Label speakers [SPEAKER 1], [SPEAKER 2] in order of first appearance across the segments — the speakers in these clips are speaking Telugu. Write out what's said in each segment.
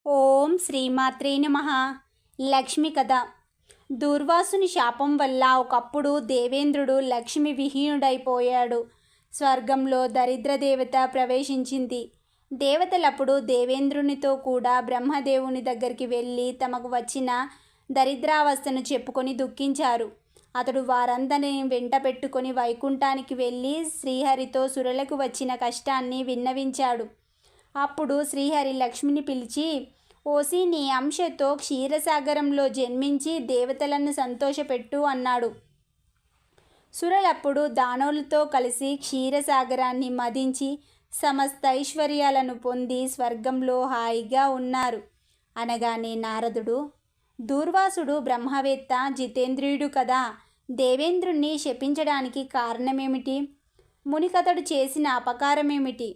[SPEAKER 1] ఓం శ్రీమాత్రే నమః. లక్ష్మి కథ. దూర్వాసుని శాపం వల్ల ఒకప్పుడు దేవేంద్రుడు లక్ష్మి విహీనుడైపోయాడు. స్వర్గంలో దరిద్ర దేవత ప్రవేశించింది. దేవతలప్పుడు దేవేంద్రునితో కూడా బ్రహ్మదేవుని దగ్గరికి వెళ్ళి తమకు వచ్చిన దరిద్రావస్థను చెప్పుకొని దుఃఖించారు. అతడు వారందరినీ వెంట పెట్టుకొని వైకుంఠానికి వెళ్ళి శ్రీహరితో సురలకు వచ్చిన కష్టాన్ని విన్నవించాడు. అప్పుడు శ్రీహరి లక్ష్మిని పిలిచి, ఓసి నీ అంశతో క్షీరసాగరంలో జన్మించి దేవతలను సంతోషపెట్టు అన్నాడు. సురలప్పుడు దానవులతో కలిసి క్షీరసాగరాన్ని మదించి సమస్త ఐశ్వర్యాలను పొంది స్వర్గంలో హాయిగా ఉన్నారు. అనగానే నారదుడు, దూర్వాసుడు బ్రహ్మవేత్త జితేంద్రియుడు కదా, దేవేంద్రుణ్ణి శపించడానికి కారణమేమిటి? మునికతడు చేసిన అపకారమేమిటి?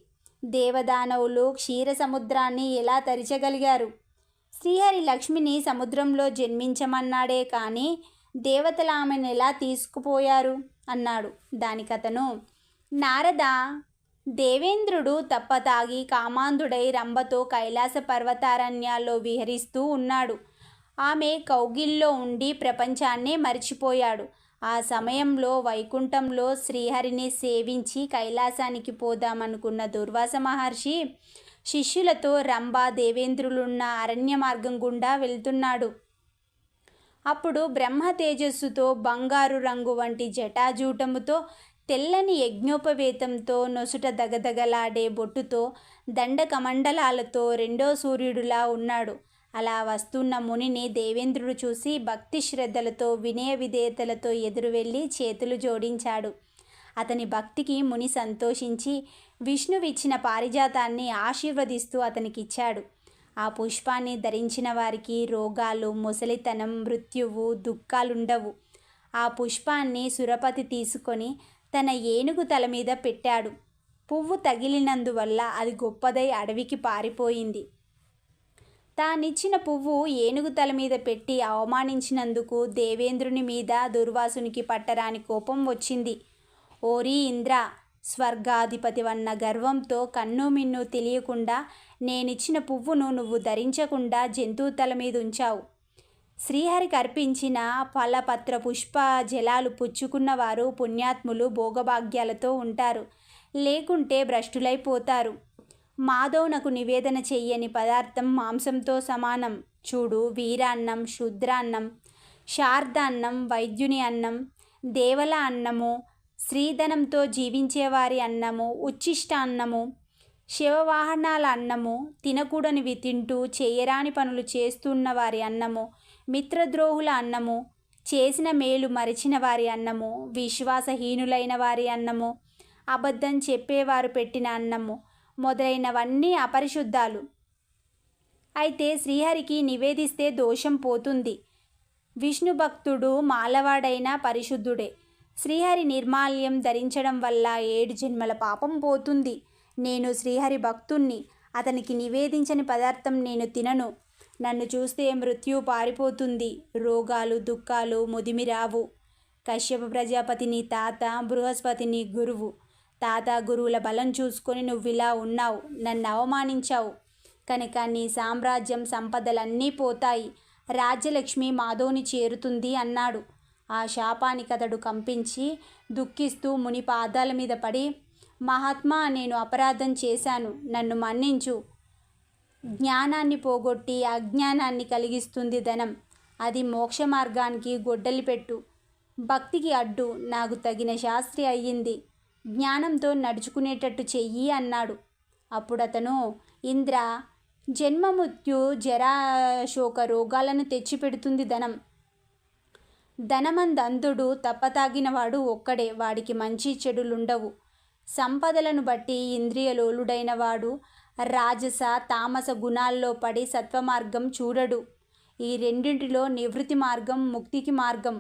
[SPEAKER 1] దేవదానవులు క్షీర సముద్రాన్ని ఎలా తరిచగలిగారు? శ్రీహరి లక్ష్మిని సముద్రంలో జన్మించమన్నాడే కానీ దేవతలు ఆమెను ఎలా తీసుకుపోయారు అన్నాడు. దానికతను, నారద, దేవేంద్రుడు తప్పతాగి కామాంధుడై రంభతో కైలాస పర్వతారణ్యాల్లో విహరిస్తూ ఉన్నాడు. ఆమె కౌగిల్లో ఉండి ప్రపంచాన్నే మరిచిపోయాడు. ఆ సమయంలో వైకుంఠంలో శ్రీహరిని సేవించి కైలాసానికి పోదామనుకున్న దుర్వాస మహర్షి శిష్యులతో రంభ దేవేంద్రులున్న అరణ్య మార్గం గుండా వెళ్తున్నాడు. అప్పుడు బ్రహ్మ తేజస్సుతో బంగారు రంగు వంటి జటాజూటముతో తెల్లని యజ్ఞోపవేతంతో నొసుట దగదగలాడే బొట్టుతో దండకమండలాలతో రెండో సూర్యుడులా ఉన్నాడు. అలా వస్తున్న మునిని దేవేంద్రుడు చూసి భక్తి శ్రద్ధలతో వినయ విధేయతలతో ఎదురు వెళ్ళి చేతులు జోడించాడు. అతని భక్తికి ముని సంతోషించి విష్ణువిచ్చిన పారిజాతాన్ని ఆశీర్వదిస్తూ అతనికిచ్చాడు. ఆ పుష్పాన్ని ధరించిన వారికి రోగాలు, ముసలితనం, మృత్యువు, దుఃఖాలుండవు. ఆ పుష్పాన్ని సురపతి తీసుకొని తన ఏనుగు తల మీద పెట్టాడు. పువ్వు తగిలినందువల్ల అది గొప్పదై అడవికి పారిపోయింది. తానిచ్చిన పువ్వు ఏనుగు తల మీద పెట్టి అవమానించినందుకు దేవేంద్రుని మీద దుర్వాసునికి పట్టరాని కోపం వచ్చింది. ఓరీ ఇంద్ర, స్వర్గాధిపతివన్న గర్వంతో కన్ను మిన్ను తెలియకుండా నేనిచ్చిన పువ్వును నువ్వు ధరించకుండా జంతువు తల మీద ఉంచావు. శ్రీహరికి అర్పించిన ఫలపత్ర పుష్ప జలాలు పుచ్చుకున్నవారు పుణ్యాత్ములు భోగభాగ్యాలతో ఉంటారు, లేకుంటే భ్రష్టులైపోతారు. మాధవునకు నివేదన చెయ్యని పదార్థం మాంసంతో సమానం. చూడు, వీరాన్నం, శూద్రాన్నం, శార్దాన్నం, వైద్యుని అన్నం, దేవల అన్నము, శ్రీధనంతో జీవించేవారి అన్నము, ఉచ్ఛిష్టాన్నము, శివవాహనాల అన్నము, తినకూడనివి తింటూ చేయరాని పనులు చేస్తున్న వారి అన్నము, మిత్రద్రోహుల అన్నము, చేసిన మేలు మరిచిన వారి అన్నము, విశ్వాసహీనులైన వారి అన్నము, అబద్ధం చెప్పేవారు పెట్టిన అన్నము మొదలైనవన్నీ అపరిశుద్ధాలు. అయితే శ్రీహరికి నివేదిస్తే దోషం పోతుంది. విష్ణు భక్తుడు మాలవాడైన పరిశుద్ధుడే. శ్రీహరి నిర్మాల్యం ధరించడం వల్ల 7 జన్మల పాపం పోతుంది. నేను శ్రీహరి భక్తుణ్ణి. అతనికి నివేదించని పదార్థం నేను తినను. నన్ను చూస్తే మృత్యు పారిపోతుంది. రోగాలు, దుఃఖాలు ముదిమిరావు. కశ్యప ప్రజాపతిని తాత, బృహస్పతిని గురువు. తాత గురువుల బలం చూసుకొని నువ్విలా ఉన్నావు, నన్ను అవమానించావు కనుక నీ సామ్రాజ్యం సంపదలన్నీ పోతాయి. రాజ్యలక్ష్మి మాధవుని చేరుతుంది అన్నాడు. ఆ శాపానికతడు కంపించి దుఃఖిస్తూ ముని పాదాల మీద పడి, మహాత్మా, నేను అపరాధం చేశాను, నన్ను మన్నించు. జ్ఞానాన్ని పోగొట్టి అజ్ఞానాన్ని కలిగిస్తుంది ధనం. అది మోక్ష మార్గానికి గొడ్డలి పెట్టు. భక్తికి అడ్డు. నాకు తగిన శాస్త్రి అయ్యింది. జ్ఞానంతో నడుచుకునేటట్టు చెయ్యి అన్నాడు. అప్పుడతను, ఇంద్ర, జన్మమృత్యు జరాశోక రోగాలను తెచ్చిపెడుతుంది ధనం. ధనమందంధుడు తప్పతాగినవాడు ఒక్కడే, వాడికి మంచి చెడులుండవు. సంపదలను బట్టి ఇంద్రియలోలుడైన వాడు రాజస తామస గుణాల్లో పడి సత్వమార్గం చూడడు. ఈ రెండింటిలో నివృత్తి మార్గం ముక్తికి మార్గం.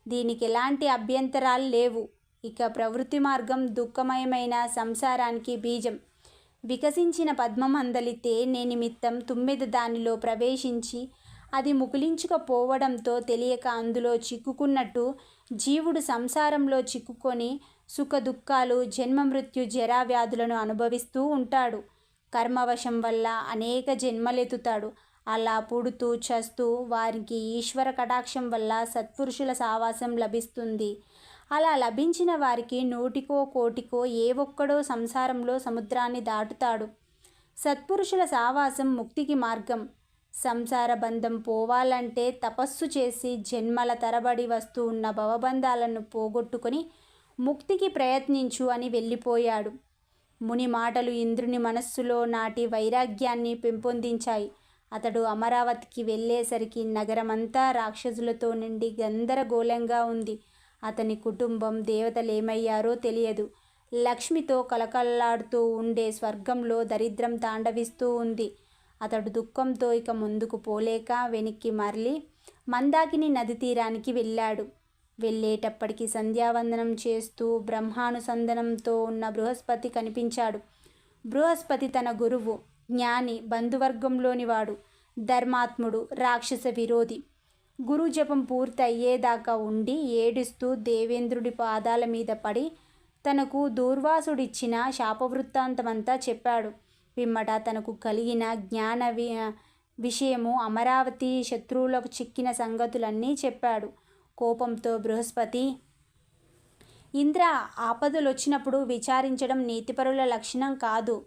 [SPEAKER 1] దీనికి ఎలాంటి అభ్యంతరాలు లేవు. ఇక ప్రవృత్తి మార్గం దుఃఖమయమైన సంసారానికి బీజం. వికసించిన పద్మమందలి తేనె నిమిత్తం తుమ్మెద దానిలో ప్రవేశించి అది ముకులించుకపోవడంతో తెలియక అందులో చిక్కుకున్నట్టు జీవుడు సంసారంలో చిక్కుకొని సుఖ దుఃఖాలు, జన్మ మృత్యు జరా వ్యాధులను అనుభవిస్తూ ఉంటాడు. కర్మవశం వల్ల అనేక జన్మలెత్తుతాడు. అలా పుడుతూ చస్తూ వారికి ఈశ్వర కటాక్షం వల్ల సత్పురుషుల సావాసం లభిస్తుంది. అలా లభించిన వారికి నూటికో కోటికో ఏ ఒక్కడో సంసారంలో సముద్రాన్ని దాటుతాడు. సత్పురుషుల సావాసం ముక్తికి మార్గం. సంసార బంధం పోవాలంటే తపస్సు చేసి జన్మల తరబడి వస్తూ ఉన్న భవబంధాలను పోగొట్టుకొని ముక్తికి ప్రయత్నించు అని వెళ్ళిపోయాడు. ముని మాటలు ఇంద్రుని మనస్సులో నాటి వైరాగ్యాన్ని పెంపొందించాయి. అతడు అమరావతికి వెళ్ళేసరికి నగరమంతా రాక్షసులతో నిండి గందరగోళంగా ఉంది. అతని కుటుంబం దేవతలేమయ్యారో తెలియదు. లక్ష్మితో కలకల్లాడుతూ ఉండే స్వర్గంలో దరిద్రం తాండవిస్తూ ఉంది. అతడు దుఃఖంతో ఇక ముందుకు పోలేక వెనక్కి మరలి మందాకిని నది తీరానికి వెళ్ళాడు. వెళ్ళేటప్పటికి సంధ్యావందనం చేస్తూ బ్రహ్మానుసంధానంతో ఉన్న బృహస్పతి కనిపించాడు. బృహస్పతి తన గురువు, జ్ఞాని, బంధువర్గంలోనివాడు, ధర్మాత్ముడు, రాక్షస విరోధి. గురు జపం పూర్తి అయ్యేదాకా ఉండి ఏడుస్తూ దేవేంద్రుడి పాదాల మీద పడి తనకు దూర్వాసుడిచ్చిన శాపవృత్తాంతమంతా చెప్పాడు. పిమ్మట తనకు కలిగిన జ్ఞాన విషయము, అమరావతి శత్రువులకు చిక్కిన సంగతులన్నీ చెప్పాడు. కోపంతో బృహస్పతి, ఇంద్ర, ఆపదలొచ్చినప్పుడు విచారించడం నీతిపరుల లక్షణం కాదు.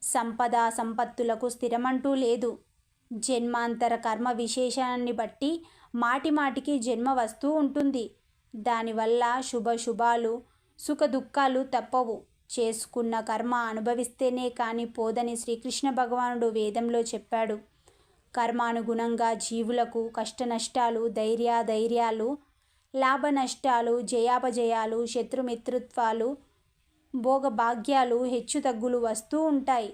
[SPEAKER 1] సంపద సంపత్తులకు స్థిరమంటూ లేదు. జన్మాంతర కర్మ విశేషాన్ని బట్టి మాటిమాటికి జన్మ వస్తూ ఉంటుంది. దానివల్ల శుభాలు సుఖ దుఃఖాలు తప్పవు. చేసుకున్న కర్మ అనుభవిస్తేనే కానీ పోదని శ్రీకృష్ణ భగవానుడు వేదంలో చెప్పాడు. కర్మానుగుణంగా జీవులకు కష్టనష్టాలు, ధైర్యాలు, లాభ నష్టాలు, జయాపజయాలు, శత్రుమిత్రుత్వాలు, భోగభాగ్యాలు, హెచ్చుతగ్గులు వస్తూ ఉంటాయి.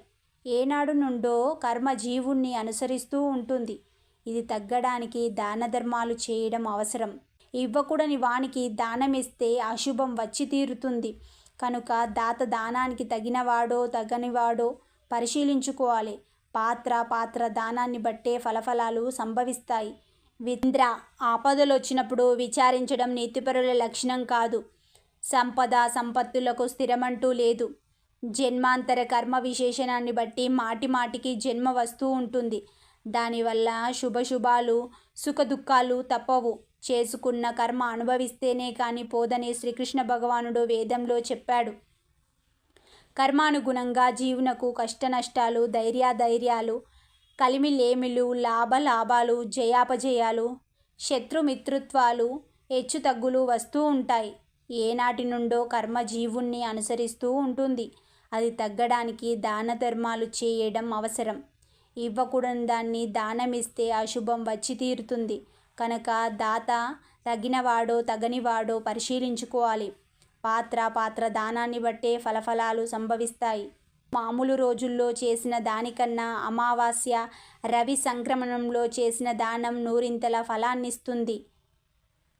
[SPEAKER 1] ఏనాడు నుండో కర్మ జీవుణ్ణి అనుసరిస్తూ ఉంటుంది. ఇది తగ్గడానికి దాన ధర్మాలు చేయడం అవసరం. ఇవ్వకూడని వానికి దానమిస్తే అశుభం వచ్చి తీరుతుంది. కనుక దాత దానానికి తగినవాడో తగనివాడో పరిశీలించుకోవాలి. పాత్ర దానాన్ని బట్టే ఫలఫలాలు సంభవిస్తాయి. ఇంద్ర, ఆపదలొచ్చినప్పుడు విచారించడం నీతిపరుల లక్షణం కాదు. సంపద సంపత్తులకు స్థిరమంటూ లేదు. జన్మాంతర కర్మ విశేషణాన్ని బట్టి మాటిమాటికి జన్మ వస్తూ ఉంటుంది. దానివల్ల శుభాలు సుఖ దుఃఖాలు తప్పవు. చేసుకున్న కర్మ అనుభవిస్తేనే కానీ పోదని శ్రీకృష్ణ భగవానుడు వేదంలో చెప్పాడు. కర్మానుగుణంగా జీవునకు కష్టనష్టాలు, ధైర్యాలు, కలిమిలేమిలు, లాభాలు, జయాపజయాలు, శత్రుమిత్రుత్వాలు, హెచ్చుతగ్గులు వస్తూ ఉంటాయి. ఏనాటి నుండో కర్మ జీవుణ్ణి అనుసరిస్తూ ఉంటుంది. అది తగ్గడానికి దాన ధర్మాలు చేయడం అవసరం. ఇవ్వకూడని దాన్ని దానమిస్తే అశుభం వచ్చి తీరుతుంది. కనుక దాత తగినవాడో తగనివాడో పరిశీలించుకోవాలి. పాత్ర దానాన్ని బట్టే ఫలఫలాలు సంభవిస్తాయి. మామూలు రోజుల్లో చేసిన దానికన్నా అమావాస్య, రవి సంక్రమణంలో చేసిన దానం నూరింతల ఫలాన్నిస్తుంది.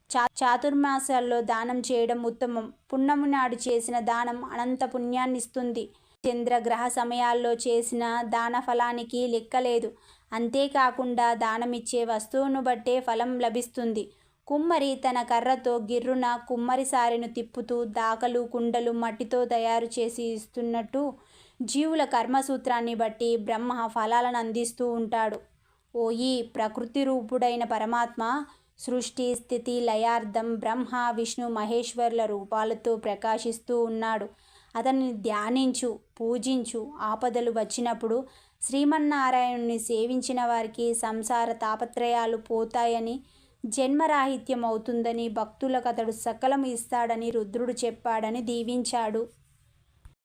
[SPEAKER 1] చాతుర్మాసాల్లో దానం చేయడం ఉత్తమం. పున్నమి నాడు చేసిన దానం అనంత పుణ్యాన్నిస్తుంది. చంద్రగ్రహ సమయాల్లో చేసిన దాన ఫలానికి లెక్కలేదు. అంతేకాకుండా దానమిచ్చే వస్తువును బట్టే ఫలం లభిస్తుంది. కుమ్మరి తన కర్రతో గిర్రున కుమ్మరి సారెను తిప్పుతూ దాకలు, కుండలు మట్టితో తయారు చేసి ఇస్తున్నట్టు జీవుల కర్మసూత్రాన్ని బట్టి బ్రహ్మ ఫలాలను అందిస్తూ ఉంటాడు. ఓయి ప్రకృతి రూపుడైన పరమాత్మ సృష్టి స్థితి లయార్థం బ్రహ్మ విష్ణు మహేశ్వరుల రూపాలతో ప్రకాశిస్తూ ఉన్నాడు. అతన్ని ధ్యానించు, పూజించు. ఆపదలు వచ్చినప్పుడు శ్రీమన్నారాయణుని సేవించిన వారికి సంసార తాపత్రయాలు పోతాయని, జన్మరాహిత్యం అవుతుందని, భక్తులకు అతడు సకలం ఇస్తాడని రుద్రుడు చెప్పాడని దీవించాడు.